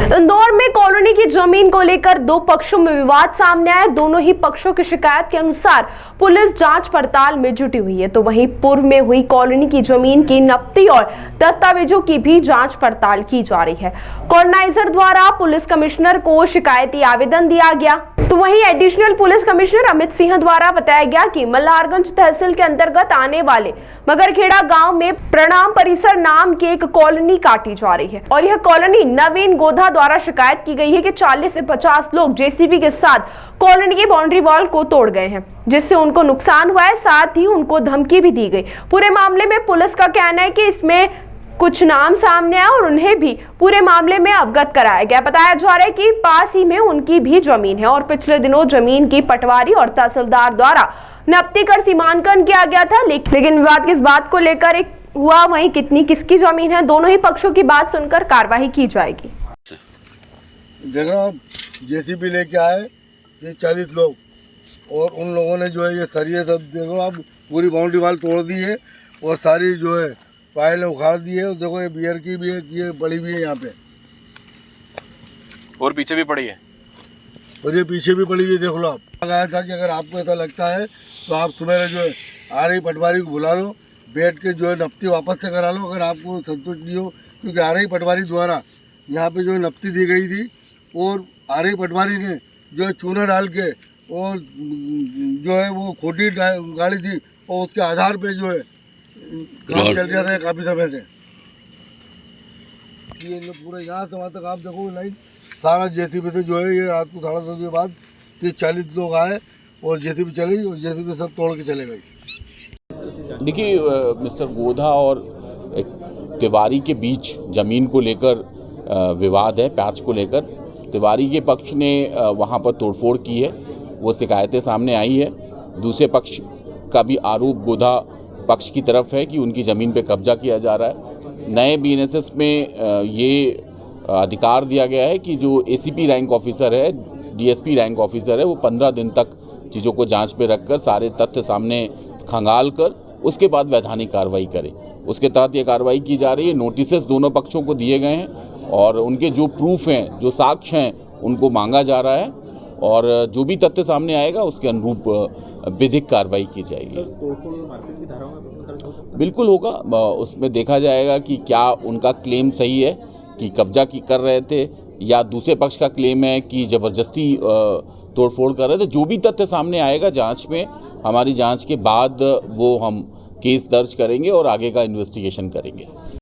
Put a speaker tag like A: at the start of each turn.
A: इंदौर में कॉलोनी की जमीन को लेकर दो पक्षों में विवाद सामने आया। दोनों ही पक्षों की शिकायत के अनुसार पुलिस जांच पड़ताल में जुटी हुई है, तो वहीं पूर्व में हुई कॉलोनी की जमीन की नकदी और दस्तावेजों की भी जांच पड़ताल की जा रही है। कॉलोनाइजर द्वारा पुलिस कमिश्नर को शिकायती आवेदन दिया गया, तो वहीं additional police commissioner Amit Singh द्वारा बताया गया कि मल्हारगंज तहसील के अंतर्गत आने वाले मगरखेड़ा गांव में प्रणाम परिसर नाम की एक कॉलोनी काटी जा रही है और यह कॉलोनी नवीन गोधा द्वारा शिकायत की गई है कि 40 से 50 लोग जेसीबी के साथ कॉलोनी की बाउंड्री वॉल को तोड़ गए हैं, जिससे उनको नुकसान हुआ है। साथ ही उनको धमकी भी दी गई। पूरे मामले में पुलिस का कहना है कि इसमें कुछ नाम सामने आए और उन्हें भी पूरे मामले में अवगत कराया गया। बताया जा रहा है कि पास ही में उनकी भी जमीन है और पिछले दिनों जमीन की पटवारी और तहसीलदार द्वारा नब्ती कर सीमांकन किया गया था, लेकिन विवाद किस बात को लेकर हुआ, वहीं कितनी किसकी जमीन है, दोनों ही पक्षों की बात सुनकर कार्रवाई की जाएगी।
B: देखो, जेसीबी लेके आए ये 40 लोग और उन लोगों ने जो है ये सरिये सब देखो आप पूरी बाउंड्री वाल तोड़ दी है और सारी जो है पायलें उखाड़ दी है। देखो ये बियर की भी है, ये पड़ी हुई है यहाँ पे
C: और पीछे भी पड़ी है
B: और ये पीछे भी पड़ी हुई है। देख लो, आप कहा था कि अगर आपको ऐसा लगता है तो आप सुबह जो है आ रही पटवारी को बुला लो, बैठ के जो है नफ्ती वापस से करा लो अगर आपको संतुष्ट नहीं हो, क्योंकि आ रही पटवारी द्वारा यहाँ पे जो है नफ्ती दी गई थी और आ रही पटवारी ने जो है चूना डाल के और जो है वो खोटी गाड़ी थी और उसके आधार पे जो है काम चल रहा है काफ़ी समय से। ये पूरा यहाँ से वहाँ तक आप देखो लाइन सारा जेसीबी से जो है ये रात को 10:30 के बाद 30-40 लोग आए और जेसीबी चली और जेसीबी सब तोड़ के चले गए।
D: देखिए, मिस्टर गोधा और तिवारी के बीच ज़मीन को लेकर विवाद है, पैच को लेकर। तिवारी के पक्ष ने वहाँ पर तोड़फोड़ की है, वो शिकायतें सामने आई है। दूसरे पक्ष का भी आरोप गोधा पक्ष की तरफ है कि उनकी ज़मीन पे कब्जा किया जा रहा है। नए बीएनएसएस में ये अधिकार दिया गया है कि जो एसीपी रैंक ऑफिसर है, डीएसपी रैंक ऑफिसर है, वो 15 दिन तक चीज़ों को जांच पे रखकर सारे तथ्य सामने खंगाल कर उसके बाद वैधानिक कार्रवाई करे। उसके तहत ये कार्रवाई की जा रही है। नोटिसेस दोनों पक्षों को दिए गए हैं और उनके जो प्रूफ हैं, जो साक्ष्य हैं, उनको मांगा जा रहा है और जो भी तथ्य सामने आएगा उसके अनुरूप विधिक कार्रवाई की जाएगी। बिल्कुल होगा, उसमें देखा जाएगा कि क्या उनका क्लेम सही है कि कब्जा कर रहे थे या दूसरे पक्ष का क्लेम है कि ज़बरदस्ती तोड़फोड़ कर रहे थे। जो भी तथ्य सामने आएगा जांच में, हमारी जांच के बाद वो हम केस दर्ज करेंगे और आगे का इन्वेस्टिगेशन करेंगे।